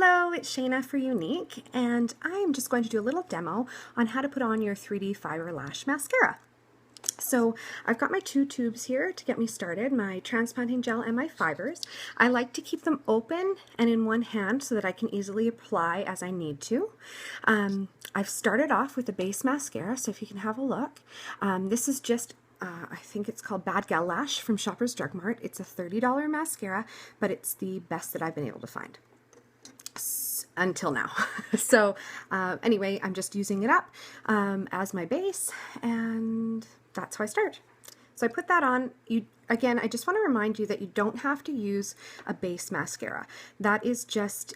Hello, it's Shayna for Younique, and I'm just going to do a little demo on how to put on your 3D fiber lash mascara. So I've got my two tubes here to get me started, my transplanting gel and my fibers. I like to keep them open and in one hand so that I can easily apply as I need to. I've started off with the base mascara, so if you can have a look. This is just I think it's called Bad Gal Lash from Shoppers Drug Mart. It's a $30 mascara, but it's the best that I've been able to find until now. So anyway, I'm just using it up as my base, and that's how I start. So I put that on. Again, I just want to remind you that you don't have to use a base mascara. That is just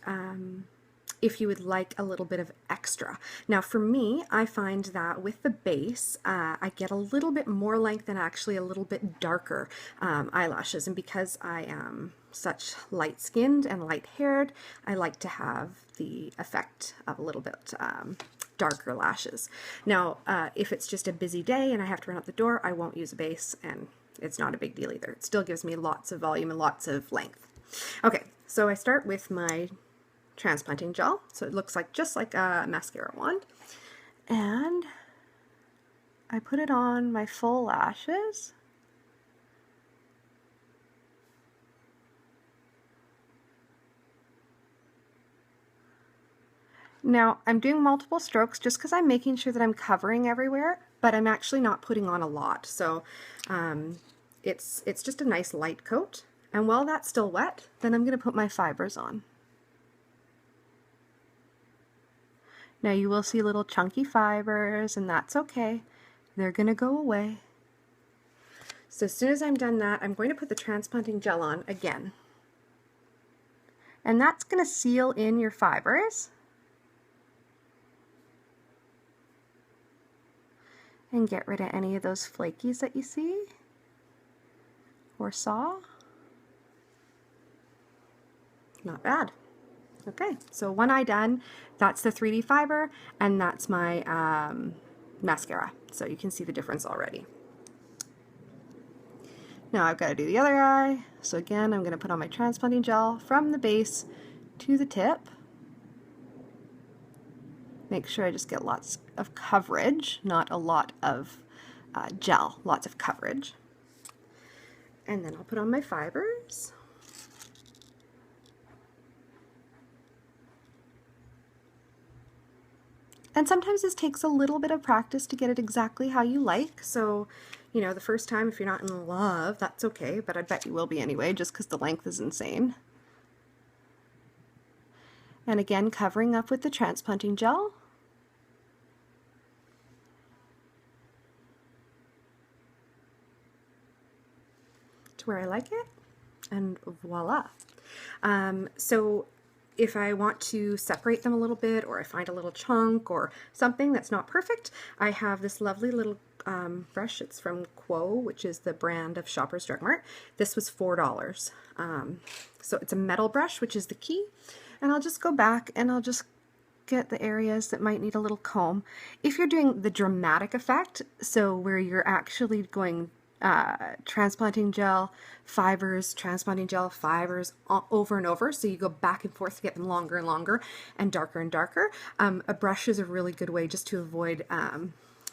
if you would like a little bit of extra. Now for me, I find that with the base, I get a little bit more length and actually a little bit darker eyelashes. And because I am such light-skinned and light-haired, I like to have the effect of a little bit darker lashes. Now, if it's just a busy day and I have to run out the door, I won't use a base, and it's not a big deal either. It still gives me lots of volume and lots of length. Okay, so I start with my transplanting gel, so it looks like just like a mascara wand, and I put it on my full lashes. Now I'm doing multiple strokes just because I'm making sure that I'm covering everywhere, but I'm actually not putting on a lot, so it's just a nice light coat. And while that's still wet, then I'm going to put my fibers on. Now you will see little chunky fibers, and that's okay. They're going to go away. So as soon as I'm done that, I'm going to put the transplanting gel on again. And that's going to seal in your fibers and get rid of any of those flakies that you see or saw. Not bad. Okay, so one eye done. That's the 3D fiber, and that's my mascara. So you can see the difference already. Now I've got to do the other eye. So again, I'm going to put on my transplanting gel from the base to the tip. Make sure I just get lots of coverage, not a lot of gel, lots of coverage. And then I'll put on my fibers. And sometimes this takes a little bit of practice to get it exactly how you like. So, you know, the first time, if you're not in love, that's okay, but I bet you will be anyway, just because the length is insane. And again, covering up with the transplanting gel. To where I like it, and voila. So if I want to separate them a little bit, or I find a little chunk or something that's not perfect, I have this lovely little brush. It's from Quo, which is the brand of Shoppers Drug Mart. This was $4. So it's a metal brush, which is the key. And I'll just go back and I'll just get the areas that might need a little comb. If you're doing the dramatic effect, so where you're actually going transplanting gel, fibers, transplanting gel, fibers, over and over, so you go back and forth to get them longer and longer and darker, a brush is a really good way just to avoid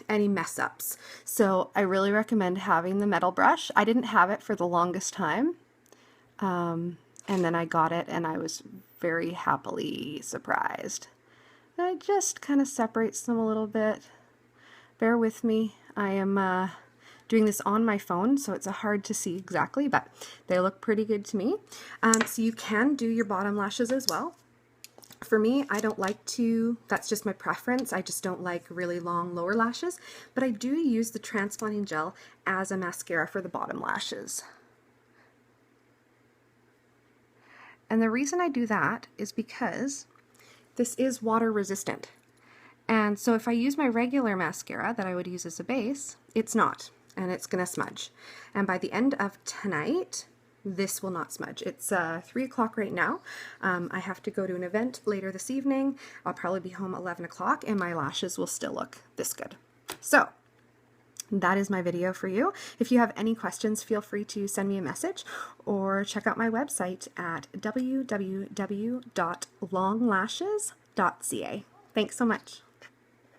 any mess ups. So I really recommend having the metal brush. I didn't have it for the longest time, and then I got it and I was very happily surprised. And it just kind of separates them a little bit. Bear with me. I am doing this on my phone, so it's hard to see exactly, but they look pretty good to me. So you can do your bottom lashes as well. For me, I don't like to, that's just my preference, I just don't like really long lower lashes, but I do use the transplanting gel as a mascara for the bottom lashes. And the reason I do that is because this is water resistant. And so if I use my regular mascara that I would use as a base, it's not. And it's going to smudge. And by the end of tonight, this will not smudge. It's 3 o'clock right now. I have to go to an event later this evening. I'll probably be home 11 o'clock, and my lashes will still look this good. So that is my video for you. If you have any questions, feel free to send me a message or check out my website at www.longlashes.ca. Thanks so much.